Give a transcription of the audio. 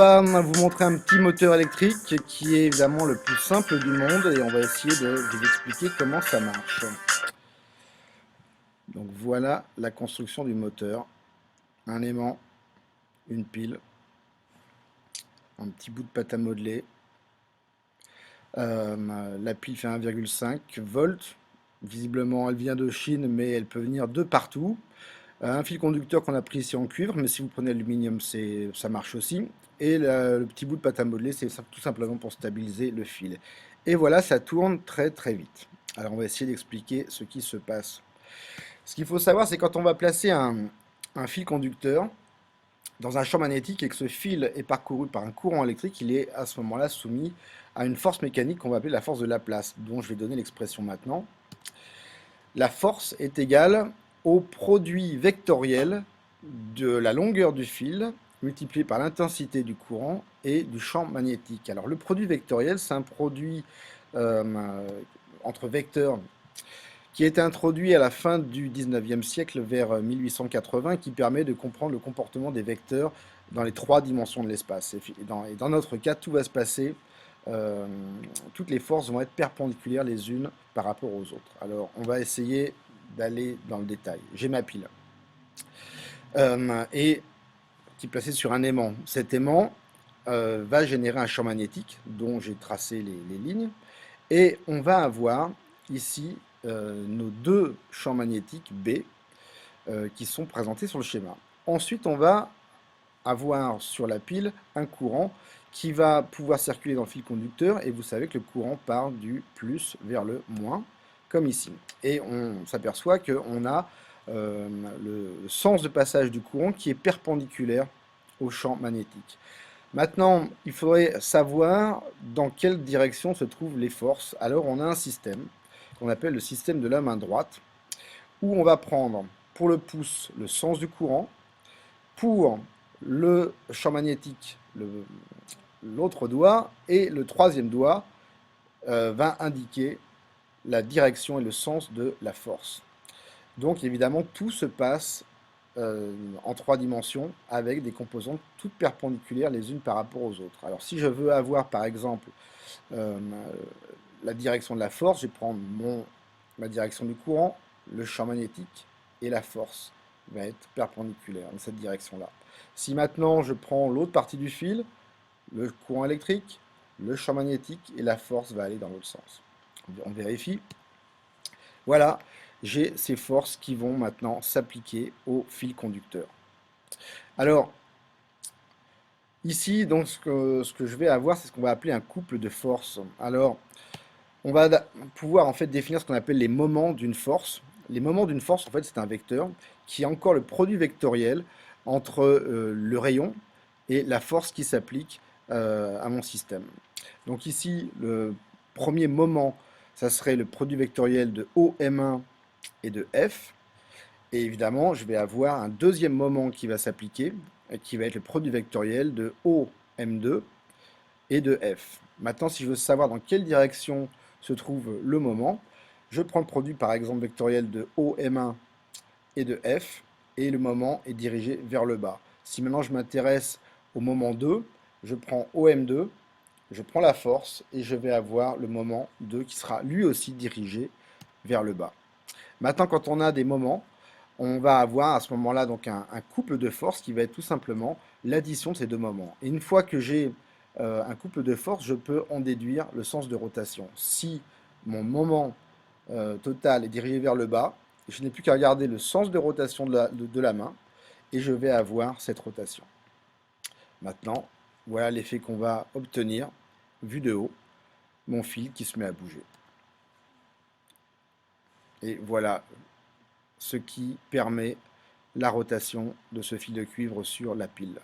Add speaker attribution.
Speaker 1: va vous montrer un petit moteur électrique qui est évidemment le plus simple du monde et on va essayer de vous expliquer comment ça marche. Donc voilà la construction du moteur. Un aimant, une pile, un petit bout de pâte à modeler. La pile fait 1,5 volts. Visiblement elle vient de Chine mais elle peut venir de partout. Un fil conducteur qu'on a pris ici en cuivre, mais si vous prenez l'aluminium, ça marche aussi. Et le petit bout de pâte à modeler, c'est tout simplement pour stabiliser le fil. Et voilà, ça tourne très très vite. Alors on va essayer d'expliquer ce qui se passe. Ce qu'il faut savoir, c'est quand on va placer un fil conducteur dans un champ magnétique et que ce fil est parcouru par un courant électrique, il est à ce moment-là soumis à une force mécanique qu'on va appeler la force de Laplace, dont je vais donner l'expression maintenant. La force est égale au produit vectoriel de la longueur du fil multiplié par l'intensité du courant et du champ magnétique. Alors le produit vectoriel, c'est un produit euh, entre vecteurs qui a été introduit à la fin du 19e siècle, vers 1880, qui permet de comprendre le comportement des vecteurs dans les trois dimensions de l'espace. Et dans notre cas, tout va se passer, euh, toutes les forces vont être perpendiculaires les unes par rapport aux autres. Alors, on va essayer d'aller dans le détail. J'ai ma pile, et qui est placée sur un aimant. Cet aimant va générer un champ magnétique dont j'ai tracé les lignes, et on va avoir ici nos deux champs magnétiques B qui sont présentés sur le schéma. Ensuite, on va avoir sur la pile un courant qui va pouvoir circuler dans le fil conducteur, et vous savez que le courant part du plus vers le moins, comme ici. Et on s'aperçoit qu'on a le sens de passage du courant qui est perpendiculaire au champ magnétique. Maintenant, il faudrait savoir dans quelle direction se trouvent les forces. Alors, on a un système qu'on appelle le système de la main droite, où on va prendre pour le pouce le sens du courant, pour le champ magnétique l'autre doigt, et le troisième doigt va indiquer la direction et le sens de la force. Donc évidemment, tout se passe en trois dimensions avec des composantes toutes perpendiculaires les unes par rapport aux autres. Alors si je veux avoir par exemple euh, la direction de la force, je vais prendre ma direction du courant, le champ magnétique, et la force va être perpendiculaire dans cette direction-là. Si maintenant je prends l'autre partie du fil, le courant électrique, le champ magnétique et la force va aller dans l'autre sens. On vérifie. Voilà, j'ai ces forces qui vont maintenant s'appliquer au fil conducteur. Alors, ici, donc, ce que je vais avoir, c'est ce qu'on va appeler un couple de forces. Alors, on va pouvoir en fait définir ce qu'on appelle les moments d'une force. Les moments d'une force, en fait, c'est un vecteur qui est encore le produit vectoriel entre le rayon et la force qui s'applique à mon système. Donc ici, le premier moment, ça serait le produit vectoriel de OM1 et de F. Et évidemment, je vais avoir un deuxième moment qui va s'appliquer, et qui va être le produit vectoriel de OM2 et de F. Maintenant, si je veux savoir dans quelle direction se trouve le moment, je prends le produit par exemple vectoriel de OM1 et de F, et le moment est dirigé vers le bas. Si maintenant je m'intéresse au moment 2, je prends OM2, je prends la force, et je vais avoir le moment 2 qui sera lui aussi dirigé vers le bas. Maintenant, quand on a des moments, on va avoir à ce moment-là donc un couple de forces qui va être tout simplement l'addition de ces deux moments. Et une fois que j'ai un couple de forces, je peux en déduire le sens de rotation. Si mon moment total est dirigé vers le bas, je n'ai plus qu'à regarder le sens de rotation de la main, et je vais avoir cette rotation. Maintenant, voilà l'effet qu'on va obtenir, vu de haut, mon fil qui se met à bouger. Et voilà ce qui permet la rotation de ce fil de cuivre sur la pile.